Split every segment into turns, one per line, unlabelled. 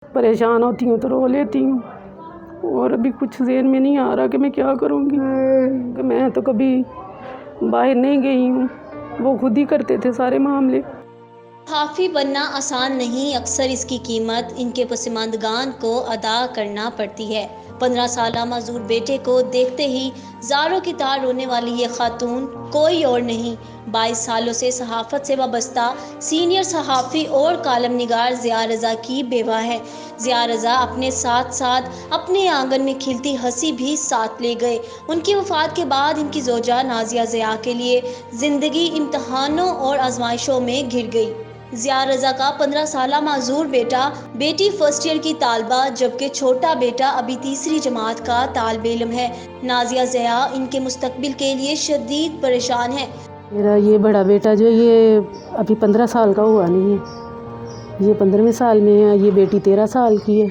परेशान होती हूँ तो रो लेती हूँ, और अभी कुछ ज़हन में नहीं आ रहा कि मैं क्या करूँगी। कि मैं तो कभी बाहर नहीं गई हूँ, वो खुद ही करते थे सारे मामले।
सहाफ़ी बनना आसान नहीं, अक्सर इसकी कीमत इनके पसमानदगान को अदा करना पड़ती है। 15 साला मजदूर बेटे को देखते ही ज़ारों की तार रोने वाली ये खातून कोई और नहीं, 22 सालों से सहाफ़त से वाबस्ता सीनियर सहाफ़ी और कालम निगार ज़िया रज़ा की बेवा है। ज़िया रज़ा अपने साथ साथ अपने आंगन में खिलती हंसी भी साथ ले गए। उनकी वफ़ात के बाद इनकी ज़ौजा नाज़िया ज़िया के लिए ज़िंदगी इम्तहानों और आजमाइशों में घिर गई। ज़िया रज़ा का 15 साला माजूर बेटा, बेटी फर्स्ट ईयर की तालबा, जबकि छोटा बेटा अभी तीसरी जमात का तालिब इल्म है। नाज़िया ज़िया इनके मुस्तकबिल के लिए शदीद परेशान है।
मेरा ये बड़ा बेटा जो ये अभी 15 साल का हुआ नहीं है, ये 15वें साल में है। ये बेटी 13 साल की है,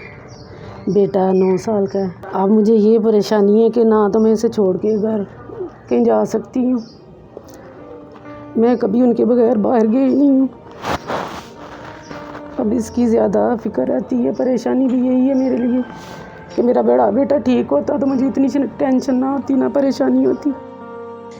बेटा 9 साल का है। अब मुझे ये परेशानी है कि ना तो मैं इसे छोड़ के घर कहीं जा सकती हूँ, मैं कभी उनके बगैर बाहर गई नहीं हूँ। अब इसकी ज़्यादा फ़िक्र रहती है। परेशानी भी यही है मेरे लिए कि मेरा बड़ा बेटा ठीक होता तो मुझे इतनी टेंशन ना होती, ना परेशानी होती।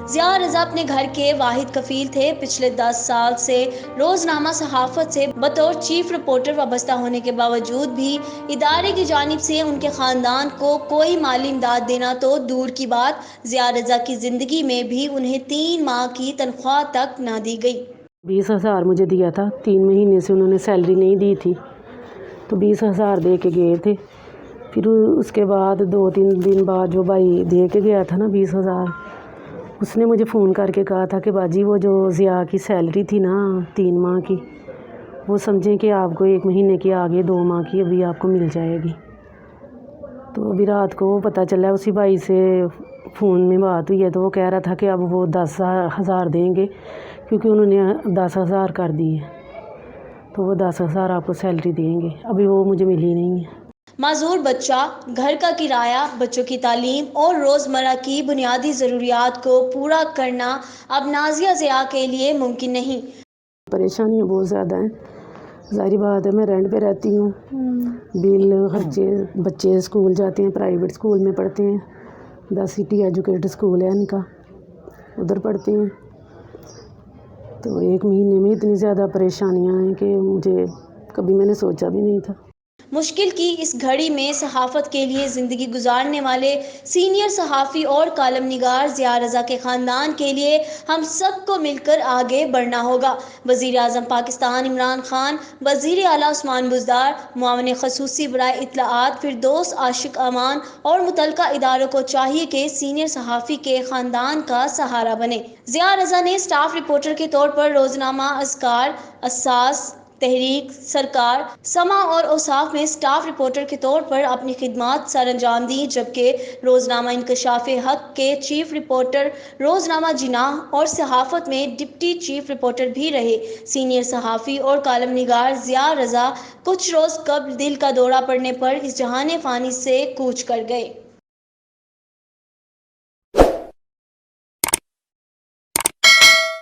ज़िया रज़ा अपने घर के वाहिद कफील थे। पिछले 10 साल से रोज़नामा सहाफ़त से बतौर चीफ रिपोर्टर वाबस्ता होने के बावजूद भी इदारे की जानिब से उनके ख़ानदान को कोई माली इमदाद देना तो दूर की बात, ज़िया रज़ा की ज़िंदगी में भी उन्हें 3 माह की तनख्वाह तक ना दी गई।
20,000 मुझे दिया था, 3 महीने से उन्होंने सैलरी नहीं दी थी, तो 20,000 दे के गए थे। फिर उसके बाद 2-3 दिन बाद जो भाई दे के गया था ना 20,000, उसने मुझे फ़ोन करके कहा था कि बाजी वो जो ज़िया की सैलरी थी ना 3 माह की, वो समझें कि आपको 1 महीने की आगे 2 माह की अभी आपको मिल जाएगी। तो अभी रात को पता चला, उसी भाई से फ़ोन में बात हुई है, तो वो कह रहा था कि अब वो 10,000 देंगे, क्योंकि उन्होंने 10,000 कर दी है, तो वो 10,000 आपको सैलरी देंगे। अभी वो मुझे मिली नहीं है।
माजूर बच्चा, घर का किराया, बच्चों की तालीम और रोज़मर्रा की बुनियादी ज़रूरियात को पूरा करना अब नाज़िया ज़िया के लिए मुमकिन नहीं।
परेशानियाँ बहुत ज़्यादा हैं, ज़ाहिर बात है। मैं रेंट पे रहती हूँ, बिल खर्चे, बच्चे स्कूल जाते हैं, प्राइवेट स्कूल में पढ़ते हैं, द सिटी एजुकेटेड स्कूल है इनका, उधर पढ़ते हैं। तो 1 महीने में इतनी ज़्यादा परेशानियाँ हैं कि मुझे कभी मैंने सोचा भी नहीं था।
मुश्किल की इस घड़ी में सहाफ़त के लिए ज़िंदगी गुजारने वाले सीनियर सहाफ़ी और कालम निगार ज़िया रज़ा के ख़ानदान के लिए हम सबको मिलकर आगे बढ़ना होगा। वज़ीर आज़म पाकिस्तान इमरान खान, वज़ीर आला उस्मान बुज़दार, मुआविन ख़ुसूसी बराए इत्तलाआत फिरदौस आशिक अमान और मुतल्लिका इदारों को चाहिए कि सीनियर सहाफ़ी के ख़ानदान का सहारा बने। ज़िया रज़ा ने स्टाफ रिपोर्टर के तौर पर रोज़नामा अज़कार, असास, तहरीक, सरकार, समा और औसाफ में स्टाफ रिपोर्टर के तौर पर अपनी खिदमात सर अंजाम दी, जबकि रोज़नामा इंकशाफ़े हक़ के चीफ रिपोर्टर, रोज़नामा जिनाह और सहाफ़त में डिप्टी चीफ रिपोर्टर भी रहे। सीनियर सहाफ़ी और कालम निगार ज़िया रज़ा कुछ रोज़ कबल दिल का दौरा पड़ने पर इस जहान फ़ानी से कूच कर गए।